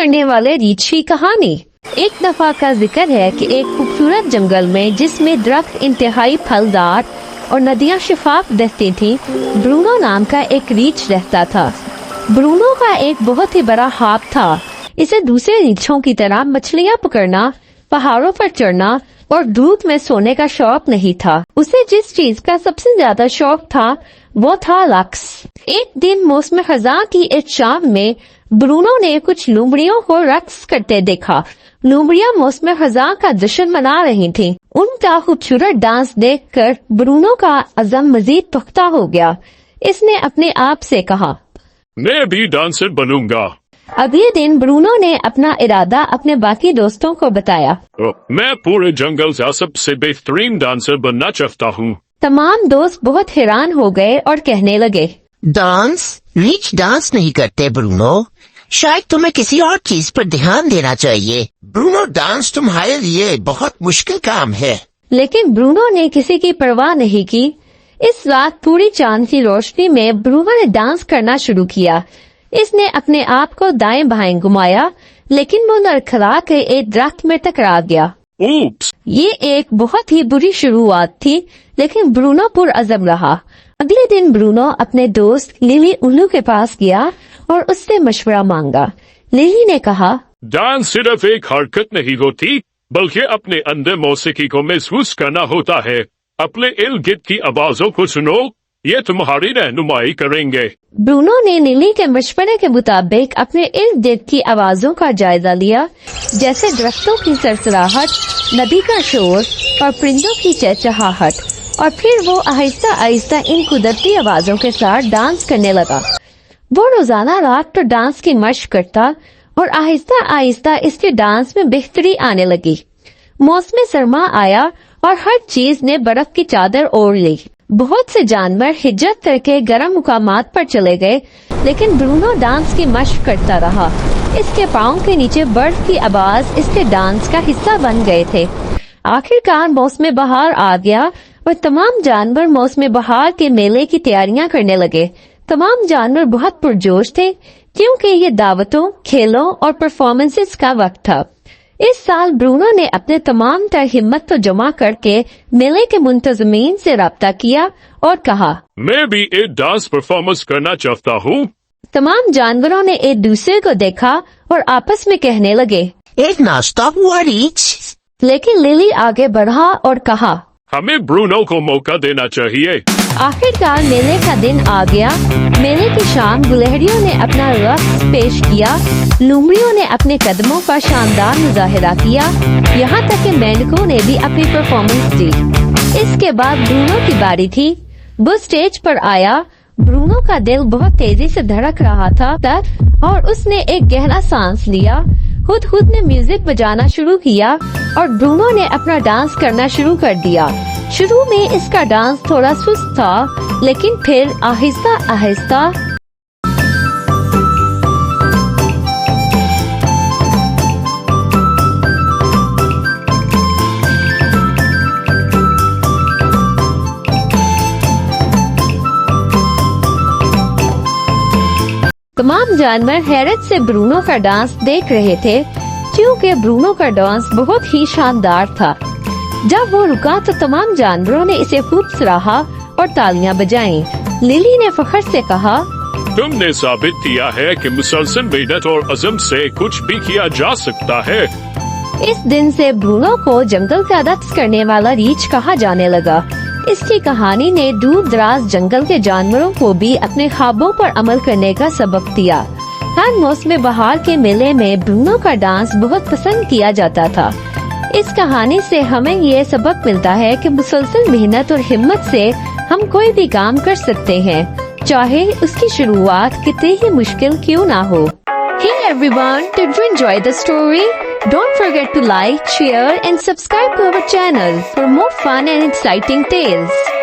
کرنے والے ریچھ کی کہانی۔ ایک دفعہ کا ذکر ہے کہ ایک خوبصورت جنگل میں جس میں درخت انتہائی پھلدار اور ندیاں شفاف بہتی تھیں، برونو نام کا ایک ریچھ رہتا تھا۔ برونو کا ایک بہت ہی بڑا ہاتھ تھا۔ اسے دوسرے ریچھوں کی طرح مچھلیاں پکڑنا، پہاڑوں پر چڑھنا اور دودھ میں سونے کا شوق نہیں تھا۔ اسے جس چیز کا سب سے زیادہ شوق تھا وہ تھا رقص۔ ایک دن موسم خزاں کی ایک شام میں برونو نے کچھ لومڑیوں کو رقص کرتے دیکھا۔ لومڑیاں موسم خزاں کا جشن منا رہی تھیں۔ ان کا خوبصورت ڈانس دیکھ کر برونو کا عزم مزید پختہ ہو گیا۔ اس نے اپنے آپ سے کہا، میں بھی ڈانسر بنوں گا۔ اگلے دن برونو نے اپنا ارادہ اپنے باقی دوستوں کو بتایا۔ میں پورے جنگل سے سب سے بہترین ڈانسر بننا چاہتا ہوں۔ تمام دوست بہت حیران ہو گئے اور کہنے لگے، ڈانس؟ ریچھ ڈانس نہیں کرتے برونو، شاید تمہیں کسی اور چیز پر دھیان دینا چاہیے۔ برونو، ڈانس تمہارے لیے بہت مشکل کام ہے۔ لیکن برونو نے کسی کی پرواہ نہیں کی۔ اس رات پوری چاند کی روشنی میں برونو نے ڈانس کرنا شروع کیا۔ اس نے اپنے آپ کو دائیں بائیں گھمایا، لیکن وہ لڑکھڑا کے ایک درخت میں ٹکرا گیا۔ اوپس! یہ ایک بہت ہی بری شروعات تھی، لیکن برونو پرعزم رہا۔ اگلے دن برونو اپنے دوست لیلی الو کے پاس گیا اور اس سے مشورہ مانگا۔ لیلی نے کہا، ڈانس صرف ایک حرکت نہیں ہوتی، بلکہ اپنے اندر موسیقی کو محسوس کرنا ہوتا ہے۔ اپنے ارد گرد کی آوازوں کو سنو، یہ تمہاری رہنمائی کریں گے۔ برونو نے لیلی کے مشورے کے مطابق اپنے ارد گرد کی آوازوں کا جائزہ لیا، جیسے درختوں کی سرسراہٹ، ندی کا شور اور پرندوں کی چہچہاہٹ، اور پھر وہ آہستہ آہستہ ان قدرتی آوازوں کے ساتھ ڈانس کرنے لگا۔ وہ روزانہ رات پر ڈانس کی مشق کرتا اور آہستہ آہستہ اس کے ڈانس میں بہتری آنے لگی۔ موسم سرما آیا اور ہر چیز نے برف کی چادر اوڑھ لی۔ بہت سے جانور ہجرت کر کے گرم مقامات پر چلے گئے، لیکن برونو ڈانس کی مشق کرتا رہا۔ اس کے پاؤں کے نیچے برف کی آواز اس کے ڈانس کا حصہ بن گئے تھے۔ آخرکار موسم بہار آ گیا اور تمام جانور موسم بہار کے میلے کی تیاریاں کرنے لگے۔ تمام جانور بہت پرجوش تھے کیونکہ یہ دعوتوں، کھیلوں اور پرفارمنسز کا وقت تھا۔ اس سال برونو نے اپنے تمام تر ہمت کو جمع کر کے میلے کے منتظمین سے رابطہ کیا اور کہا، میں بھی ایک ڈانس پرفارمنس کرنا چاہتا ہوں۔ تمام جانوروں نے ایک دوسرے کو دیکھا اور آپس میں کہنے لگے، ایک ناشتہ ہوا ریچھ؟ لیکن لیلی آگے بڑھا اور کہا، ہمیں برونو کو موقع دینا چاہیے۔ آخرکار میلے کا دن آ گیا۔ میلے کی شام گلہریوں نے اپنا رقص پیش کیا، لومڑیوں نے اپنے قدموں کا شاندار مظاہرہ کیا، یہاں تک کہ مینڈکوں نے بھی اپنی پرفارمنس دی۔ اس کے بعد برونو کی باری تھی۔ وہ اسٹیج پر آیا۔ برونو کا دل بہت تیزی سے دھڑک رہا تھا اور اس نے ایک گہرا سانس لیا۔ خود نے میوزک بجانا شروع کیا اور برونو نے اپنا ڈانس کرنا شروع کر دیا۔ شروع میں اس کا ڈانس تھوڑا سست تھا، لیکن پھر آہستہ آہستہ تمام جانور حیرت سے برونو کا ڈانس دیکھ رہے تھے، کیونکہ برونو کا ڈانس بہت ہی شاندار تھا۔ جب وہ رکا تو تمام جانوروں نے اسے خوب سراہا اور تالیاں بجائیں۔ لیلی نے فخر سے کہا، تم نے ثابت کیا ہے کہ مسلسل محنت اور عزم سے کچھ بھی کیا جا سکتا ہے۔ اس دن سے برونو کو جنگل کا رقص کرنے والا ریچھ کہا جانے لگا۔ اس کی کہانی نے دور دراز جنگل کے جانوروں کو بھی اپنے خوابوں پر عمل کرنے کا سبق دیا۔ ہر موسم بہار کے میلے میں برونو کا ڈانس بہت پسند کیا جاتا تھا۔ اس کہانی سے ہمیں یہ سبق ملتا ہے کہ مسلسل محنت اور ہمت سے ہم کوئی بھی کام کر سکتے ہیں، چاہے اس کی شروعات کتنی ہی مشکل کیوں نہ ہو۔ Hey everyone, did you enjoy the story? Don't forget to like, share and subscribe to our channel for more fun and exciting tales.